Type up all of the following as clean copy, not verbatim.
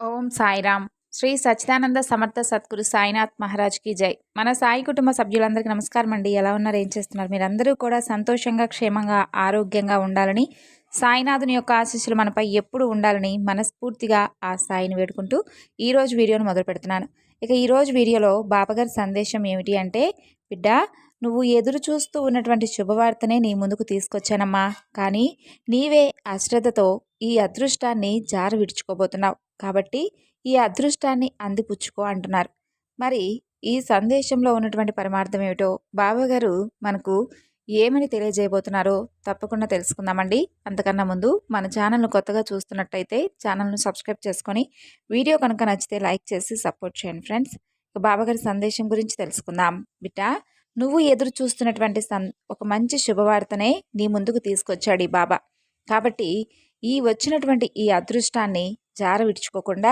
ఓం సాయిరామ్. శ్రీ సచ్చిదానంద సమర్థ సద్గురు సాయినాథ్ మహారాజ్కి జై. మన సాయి కుటుంబ సభ్యులందరికీ నమస్కారం అండి. ఎలా ఉన్నారు, ఏం చేస్తున్నారు? మీరందరూ కూడా సంతోషంగా, క్షేమంగా, ఆరోగ్యంగా ఉండాలని, సాయినాథుని యొక్క ఆశీస్సులు మనపై ఎప్పుడు ఉండాలని మనస్ఫూర్తిగా ఆ సాయిని వేడుకుంటూ ఈరోజు వీడియోను మొదలు పెడుతున్నాను. ఇక ఈరోజు వీడియోలో బాబాగారి సందేశం ఏమిటి అంటే, బిడ్డ, నువ్వు ఎదురు చూస్తూ ఉన్నటువంటి శుభవార్తనే నీ ముందుకు తీసుకొచ్చానమ్మా. కానీ నీవే అశ్రద్ధతో ఈ అదృష్టాన్ని జార విడుచుకోబోతున్నావు. కాబట్టి ఈ అదృష్టాన్ని అందిపుచ్చుకో అంటున్నారు. మరి ఈ సందేశంలో ఉన్నటువంటి పరమార్థం ఏమిటో బాబాగారు మనకు ఏమని తెలియజేయబోతున్నారో తప్పకుండా తెలుసుకుందామండి. అంతకన్నా ముందు మన ఛానల్ను కొత్తగా చూస్తున్నట్టయితే ఛానల్ను సబ్స్క్రైబ్ చేసుకొని వీడియో కనుక నచ్చితే లైక్ చేసి సపోర్ట్ చేయండి ఫ్రెండ్స్. బాబాగారి సందేశం గురించి తెలుసుకుందాం. బిడ్డ, నువ్వు ఎదురు చూస్తున్నటువంటి ఒక మంచి శుభవార్తనే నీ ముందుకు తీసుకొచ్చాడు ఈ బాబా. కాబట్టి ఈ వచ్చినటువంటి ఈ అదృష్టాన్ని జార విడుచుకోకుండా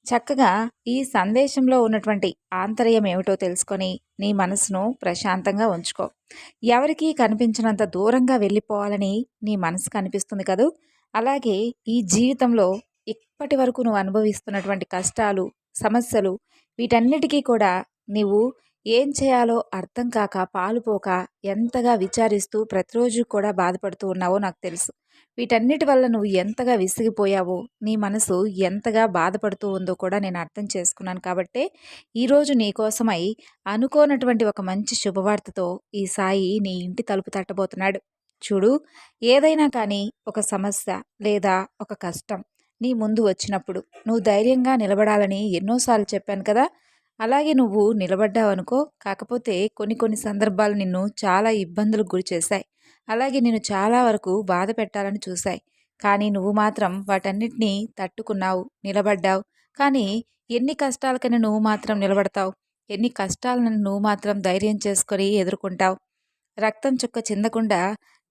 చక్కగా ఈ సందేశంలో ఉన్నటువంటి ఆంతర్యం ఏమిటో తెలుసుకొని నీ మనసును ప్రశాంతంగా ఉంచుకో. ఎవరికీ కనిపించినంత దూరంగా వెళ్ళిపోవాలని నీ మనసు కనిపిస్తుంది కదూ. అలాగే ఈ జీవితంలో ఇప్పటి వరకు నువ్వు అనుభవిస్తున్నటువంటి కష్టాలు, సమస్యలు, వీటన్నిటికీ కూడా నీవు ఏం చేయాలో అర్థం కాక పాలుపోక ఎంతగా విచారిస్తూ ప్రతిరోజు కూడా బాధపడుతూ ఉన్నావో నాకు తెలుసు. వీటన్నిటి వల్ల నువ్వు ఎంతగా విసిగిపోయావో, నీ మనసు ఎంతగా బాధపడుతూ ఉందో కూడా నేను అర్థం చేసుకున్నాను. కాబట్టే ఈరోజు నీ కోసమై అనుకోనటువంటి ఒక మంచి శుభవార్తతో ఈ సాయి నీ ఇంటి తలుపు తట్టబోతున్నాడు. చూడు, ఏదైనా కానీ ఒక సమస్య లేదా ఒక కష్టం నీ ముందు వచ్చినప్పుడు నువ్వు ధైర్యంగా నిలబడాలని ఎన్నోసార్లు చెప్పాను కదా. అలాగే నువ్వు నిలబడ్డావనుకో. కాకపోతే కొన్ని సందర్భాలు నిన్ను చాలా ఇబ్బందులకు గురి చేశాయి. అలాగే నిన్ను చాలా వరకు బాధ పెట్టాలని చూశాయి. కానీ నువ్వు మాత్రం వాటన్నిటినీ తట్టుకున్నావు, నిలబడ్డావు. కానీ ఎన్ని కష్టాలకైనా నువ్వు మాత్రం నిలబడతావు, ఎన్ని కష్టాలను నువ్వు మాత్రం ధైర్యం చేసుకొని ఎదుర్కొంటావు. రక్తం చుక్క చిందకుండా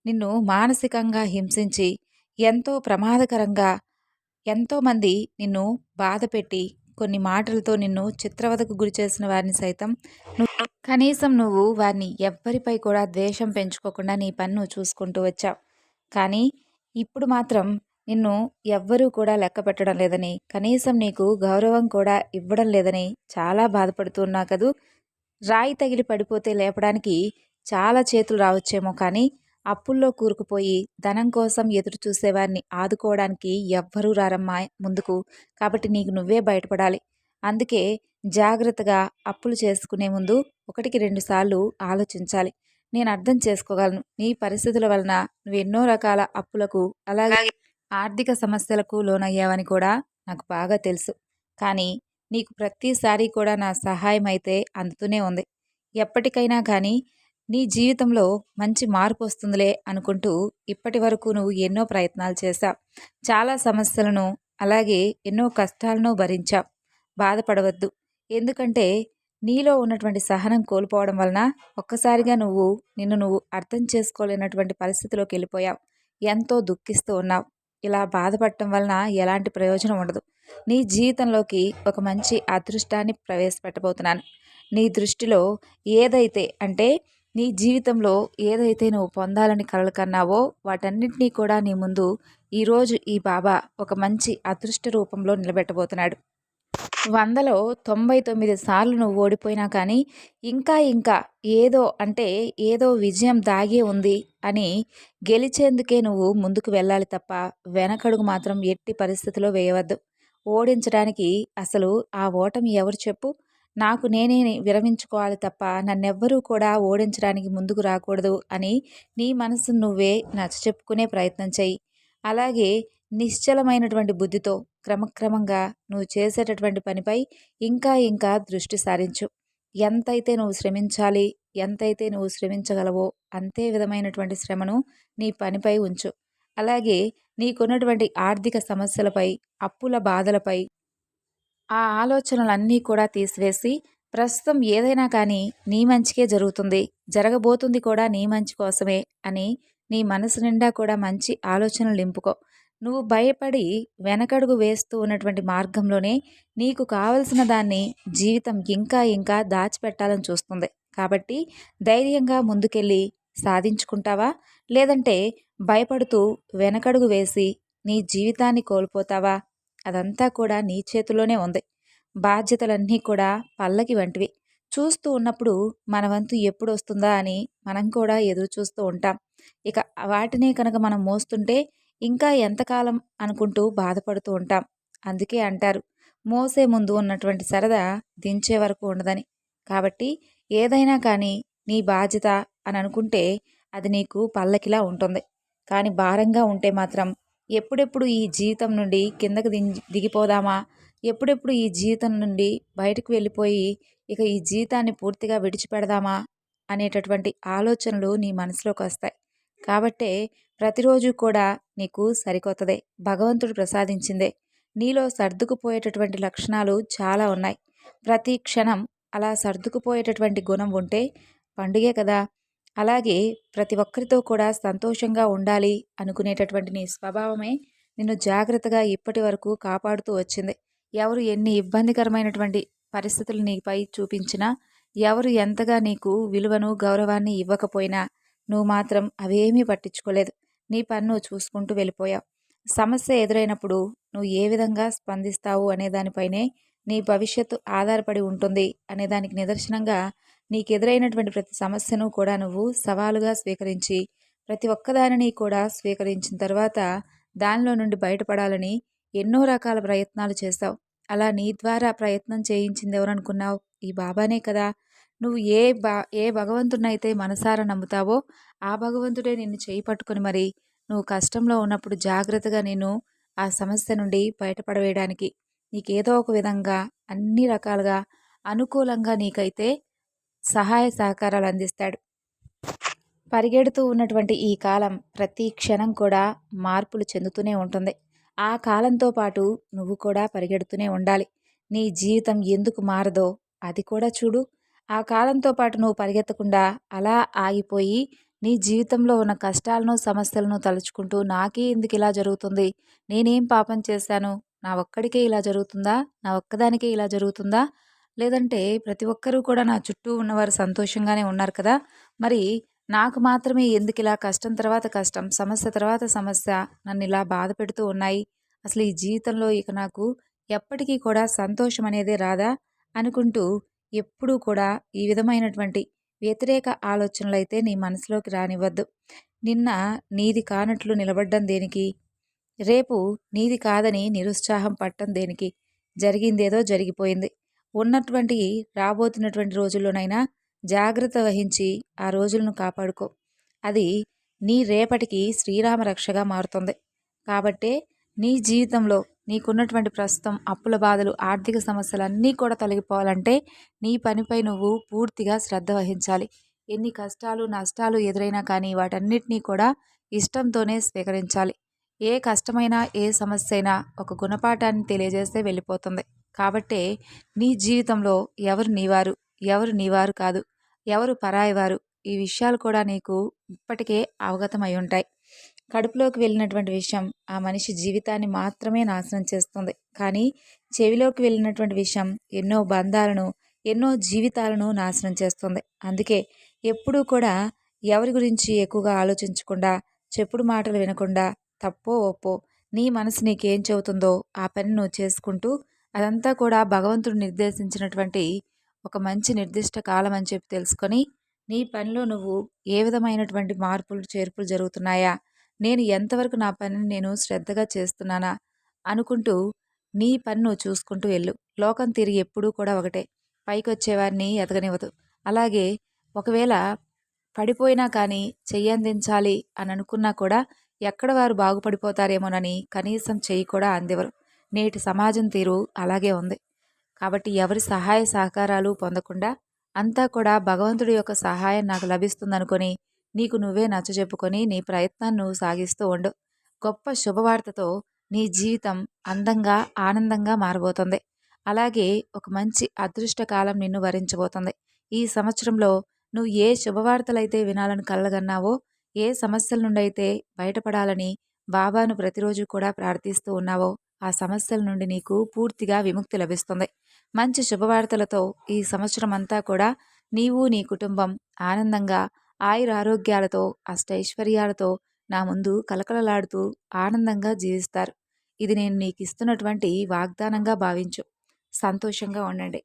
నిన్ను మానసికంగా హింసించి ఎంతో ప్రమాదకరంగా ఎంతోమంది నిన్ను బాధ పెట్టి కొన్ని మాటలతో నిన్ను చిత్రవదకు గురి చేసిన వారిని సైతం కనీసం నువ్వు వారిని ఎవ్వరిపై కూడా ద్వేషం పెంచుకోకుండా నీ పని నువ్వు చూసుకుంటూ వచ్చావు. కానీ ఇప్పుడు మాత్రం నిన్ను ఎవ్వరూ కూడా లెక్క పెట్టడం లేదని, కనీసం నీకు గౌరవం కూడా ఇవ్వడం లేదని చాలా బాధపడుతున్నావు కదూ. రాయి తగిలి పడిపోతే లేపడానికి చాలా చేతులు రావచ్చేమో, కానీ అప్పుల్లో కూరుకుపోయి ధనం కోసం ఎదురు చూసేవారిని ఆదుకోవడానికి ఎవ్వరూ రారమ్మా ముందుకు. కాబట్టి నీకు నువ్వే బయటపడాలి. అందుకే జాగ్రత్తగా అప్పులు చేసుకునే ముందు 1-2 సార్లు ఆలోచించాలి. నేను అర్థం చేసుకోగలను. నీ పరిస్థితుల వలన నువ్వు ఎన్నో రకాల అప్పులకు, అలాగే ఆర్థిక సమస్యలకు లోనయ్యావని కూడా నాకు బాగా తెలుసు. కానీ నీకు ప్రతిసారి కూడా నా సహాయం అయితే అందుతూనే ఉంది. ఎప్పటికైనా కానీ నీ జీవితంలో మంచి మార్పు వస్తుందిలే అనుకుంటూ ఇప్పటి వరకు నువ్వు ఎన్నో ప్రయత్నాలు చేశావు. చాలా సమస్యలను, అలాగే ఎన్నో కష్టాలను భరించావు. బాధపడవద్దు. ఎందుకంటే నీలో ఉన్నటువంటి సహనం కోల్పోవడం వలన ఒక్కసారిగా నిన్ను నువ్వు అర్థం చేసుకోలేనటువంటి పరిస్థితిలోకి వెళ్ళిపోయావు. ఎంతో దుఃఖిస్తూ ఉన్నావు. ఇలా బాధపడటం వలన ఎలాంటి ప్రయోజనం ఉండదు. నీ జీవితంలోకి ఒక మంచి అదృష్టాన్ని ప్రవేశపెట్టబోతున్నాను. నీ దృష్టిలో ఏదైతే అంటే నీ జీవితంలో ఏదైతే నువ్వు పొందాలని కలలు కన్నావో వాటన్నిటినీ కూడా నీ ముందు ఈరోజు ఈ బాబా ఒక మంచి అదృష్ట రూపంలో నిలబెట్టబోతున్నాడు. 100లో 99 సార్లు నువ్వు ఓడిపోయినా కానీ ఇంకా ఏదో విజయం దాగే ఉంది అని గెలిచేందుకే నువ్వు ముందుకు వెళ్ళాలి తప్ప వెనకడుగు మాత్రం ఎట్టి పరిస్థితిలో వేయవద్దు. ఓడించడానికి అసలు ఆ ఓటమి ఎవరు చెప్పు? నాకు నేనే విరమించుకోవాలి తప్ప నన్నెవ్వరూ కూడా ఓడించడానికి ముందుకు రాకూడదు అని నీ మనసును నువ్వే నచ్చచెప్పుకునే ప్రయత్నం చెయ్యి. అలాగే నిశ్చలమైనటువంటి బుద్ధితో క్రమక్రమంగా నువ్వు చేసేటటువంటి పనిపై ఇంకా దృష్టి సారించు. ఎంతైతే నువ్వు శ్రమించాలి, ఎంతైతే నువ్వు శ్రమించగలవో అంతే విధమైనటువంటి శ్రమను నీ పనిపై ఉంచు. అలాగే నీకున్నటువంటి ఆర్థిక సమస్యలపై, అప్పుల బాధలపై ఆ ఆలోచనలన్నీ కూడా తీసివేసి ప్రస్తుతం ఏదైనా కానీ నీ మంచికే జరుగుతుంది, జరగబోతుంది కూడా నీ మంచి కోసమే అని నీ మనసు నిండా కూడా మంచి ఆలోచనలు నింపుకో. నువ్వు భయపడి వెనకడుగు వేస్తూ ఉన్నటువంటి మార్గంలోనే నీకు కావలసిన దాన్ని జీవితం ఇంకా దాచిపెట్టాలని చూస్తుంది. కాబట్టి ధైర్యంగా ముందుకెళ్ళి సాధించుకుంటావా, లేదంటే భయపడుతూ వెనకడుగు వేసి నీ జీవితాన్ని కోల్పోతావా అదంతా కూడా నీ చేతిలోనే ఉంది. బాధ్యతలన్నీ కూడా పల్లకి వంటివి. చూస్తూ ఉన్నప్పుడు మన వంతు ఎప్పుడొస్తుందా అని మనం కూడా ఎదురు చూస్తూ ఉంటాం. ఇక వాటినే కనుక మనం మోస్తుంటే ఇంకా ఎంతకాలం అనుకుంటూ బాధపడుతూ ఉంటాం. అందుకే అంటారు, మోసే ముందు ఉన్నటువంటి సరదా దించే వరకు ఉండదని. కాబట్టి ఏదైనా కానీ నీ బాధ్యత అని అనుకుంటే అది నీకు పల్లకిలా ఉంటుంది. కానీ భారంగా ఉంటే మాత్రం ఎప్పుడెప్పుడు ఈ జీవితం నుండి కిందకి దిగిపోదామా, ఎప్పుడెప్పుడు ఈ జీవితం నుండి బయటకు వెళ్ళిపోయి ఇక ఈ జీవితాన్ని పూర్తిగా విడిచిపెడదామా అనేటటువంటి ఆలోచనలు నీ మనసులోకి వస్తాయి. కాబట్టే ప్రతిరోజు కూడా నీకు సరికొత్తదే, భగవంతుడు ప్రసాదించిందే. నీలో సర్దుకుపోయేటటువంటి లక్షణాలు చాలా ఉన్నాయి. ప్రతి క్షణం అలా సర్దుకుపోయేటటువంటి గుణం ఉంటే పండుగే కదా. అలాగే ప్రతి ఒక్కరితో కూడా సంతోషంగా ఉండాలి అనుకునేటటువంటి నీ స్వభావమే నిన్ను జాగ్రత్తగా ఇప్పటి వరకు కాపాడుతూ వచ్చింది. ఎవరు ఎన్ని ఇబ్బందికరమైనటువంటి పరిస్థితులు నీపై చూపించినా, ఎవరు ఎంతగా నీకు విలువను గౌరవాన్ని ఇవ్వకపోయినా నువ్వు మాత్రం అవేమీ పట్టించుకోలేదు. నీ పని నువ్వు చూసుకుంటూ వెళ్ళిపోయావు. సమస్య ఎదురైనప్పుడు నువ్వు ఏ విధంగా స్పందిస్తావు అనే దానిపైనే నీ భవిష్యత్తు ఆధారపడి ఉంటుంది అనే దానికి నిదర్శనంగా నీకెదురైనటువంటి ప్రతి సమస్యను కూడా నువ్వు సవాలుగా స్వీకరించి ప్రతి ఒక్కదానిని కూడా స్వీకరించిన తర్వాత దానిలో నుండి బయటపడాలని ఎన్నో రకాల ప్రయత్నాలు చేశావు. అలా నీ ద్వారా ప్రయత్నం చేయించింది ఎవరనుకున్నావు? ఈ బాబానే కదా. నువ్వు ఏ భగవంతుడినైతే మనసారా నమ్ముతావో ఆ భగవంతుడే నిన్ను చేయి పట్టుకొని మరి నువ్వు కష్టంలో ఉన్నప్పుడు జాగ్రత్తగా నేను ఆ సమస్య నుండి బయటపడవేయడానికి నీకేదో ఒక విధంగా అన్ని రకాలుగా అనుకూలంగా నీకైతే సహాయ సహకారాలు అందిస్తాడు. పరిగెడుతూ ఉన్నటువంటి ఈ కాలం ప్రతి క్షణం కూడా మార్పులు చెందుతూనే ఉంటుంది. ఆ కాలంతో పాటు నువ్వు కూడా పరిగెడుతూనే ఉండాలి. నీ జీవితం ఎందుకు మారదో అది కూడా చూడు. ఆ కాలంతో పాటు నువ్వు పరిగెత్తకుండా అలా ఆగిపోయి నీ జీవితంలో ఉన్న కష్టాలను సమస్యలను తలుచుకుంటూ నాకే ఎందుకు ఇలా జరుగుతుంది, నేనేం పాపం చేశాను, నా ఒక్కడికే ఇలా జరుగుతుందా, నా ఒక్కదానికే ఇలా జరుగుతుందా, లేదంటే ప్రతి ఒక్కరూ కూడా నా చుట్టూ ఉన్నవారు సంతోషంగానే ఉన్నారు కదా, మరి నాకు మాత్రమే ఎందుకు ఇలా కష్టం తర్వాత కష్టం, సమస్య తర్వాత సమస్య నన్ను ఇలా బాధ పెడుతూ ఉన్నాయి, అసలు ఈ జీవితంలో ఇక నాకు ఎప్పటికీ కూడా సంతోషం అనేదే రాదా అనుకుంటూ ఎప్పుడూ కూడా ఈ విధమైనటువంటి వ్యతిరేక ఆలోచనలైతే నీ మనసులోకి రానివ్వద్దు. నిన్న నీది కానట్లు నిలబడ్డం దేనికి, రేపు నీది కాదని నిరుత్సాహం పట్టం దేనికి, జరిగిందేదో జరిగిపోయింది. ఉన్నటువంటి రాబోతున్నటువంటి రోజుల్లోనైనా జాగ్రత్త వహించి ఆ రోజులను కాపాడుకో. అది నీ రేపటికి శ్రీరామ రక్షగా మారుతుంది. కాబట్టే నీ జీవితంలో నీకున్నటువంటి ప్రస్తుతం అప్పుల బాధలు, ఆర్థిక సమస్యలన్నీ కూడా తొలగిపోవాలంటే నీ పనిపై నువ్వు పూర్తిగా శ్రద్ధ వహించాలి. ఎన్ని కష్టాలు నష్టాలు ఎదురైనా కానీ వాటన్నిటినీ కూడా ఇష్టంతోనే స్వీకరించాలి. ఏ కష్టమైనా ఏ సమస్య అయినా ఒక గుణపాఠాన్ని తెలియజేస్తే వెళ్ళిపోతుంది. కాబట్టే నీ జీవితంలో ఎవరు నీవారు, ఎవరు నీవారు కాదు, ఎవరు పరాయివారు, ఈ విషయాలు కూడా నీకు ఇప్పటికే అవగతమై ఉంటాయి. కడుపులోకి వెళ్ళినటువంటి విషయం ఆ మనిషి జీవితాన్ని మాత్రమే నాశనం చేస్తుంది. కానీ చెవిలోకి వెళ్ళినటువంటి విషయం ఎన్నో బంధాలను, ఎన్నో జీవితాలను నాశనం చేస్తుంది. అందుకే ఎప్పుడూ కూడా ఎవరి గురించి ఎక్కువగా ఆలోచించకుండా, చెప్పుడు మాటలు వినకుండా, తప్పో ఒప్పో నీ మనసు నీకేం చెబుతుందో ఆ పని నువ్వు చేసుకుంటూ, అదంతా కూడా భగవంతుడు నిర్దేశించినటువంటి ఒక మంచి నిర్దిష్ట కాలం అని చెప్పి తెలుసుకొని నీ పనిలో నువ్వు ఏ విధమైనటువంటి మార్పులు చేర్పులు జరుగుతున్నాయా, నేను ఎంతవరకు నా పనిని నేను శ్రద్ధగా చేస్తున్నానా అనుకుంటూ నీ పని నువ్వు చూసుకుంటూ వెళ్ళు. లోకం తిరిగి ఎప్పుడూ కూడా ఒకటే, పైకొచ్చేవారిని ఎదగనివ్వదు. అలాగే ఒకవేళ పడిపోయినా కానీ చెయ్యందించాలి అని అనుకున్నా కూడా ఎక్కడ వారు బాగుపడిపోతారేమోనని కనీసం చెయ్యి కూడా అందివ్వరు. నేటి సమాజం తీరు అలాగే ఉంది. కాబట్టి ఎవరి సహాయ సహకారాలు పొందకుండా అంతా కూడా భగవంతుడి యొక్క సహాయం నాకు లభిస్తుందనుకొని నీకు నువ్వే నచ్చజెప్పుకొని నీ ప్రయత్నాన్ని నువ్వు సాగిస్తూ ఉండు. గొప్ప శుభవార్తతో నీ జీవితం అందంగా ఆనందంగా మారబోతుంది. అలాగే ఒక మంచి అదృష్ట కాలం నిన్ను వరించబోతుంది. ఈ సంవత్సరంలో నువ్వు ఏ శుభవార్తలైతే వినాలని కలగన్నావో, ఏ సమస్యల నుండి అయితే బయటపడాలని బాబాను ప్రతిరోజు కూడా ప్రార్థిస్తూ ఉన్నావో ఆ సమస్యల నుండి నీకు పూర్తిగా విముక్తి లభిస్తుంది. మంచి శుభవార్తలతో ఈ సంవత్సరం అంతా కూడా నీవు నీ కుటుంబం ఆనందంగా ఆయురారోగ్యాలతో అష్టైశ్వర్యాలతో నా ముందు కలకలలాడుతూ ఆనందంగా జీవిస్తారు. ఇది నేను నీకు ఇస్తున్నటువంటి వాగ్దానంగా భావించు. సంతోషంగా ఉండండి.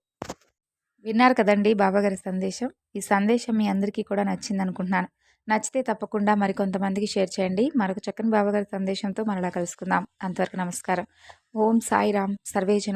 విన్నారు కదండి బాబాగారి సందేశం. ఈ సందేశం మీ అందరికీ కూడా నచ్చింది అనుకుంటున్నాను. నచ్చితే తప్పకుండా మరికొంతమందికి షేర్ చేయండి. మరొక చక్కని బాబాగారి సందేశంతో మరలా కలుసుకుందాం. అంతవరకు నమస్కారం. ఓం సాయిరామ్. సర్వేజన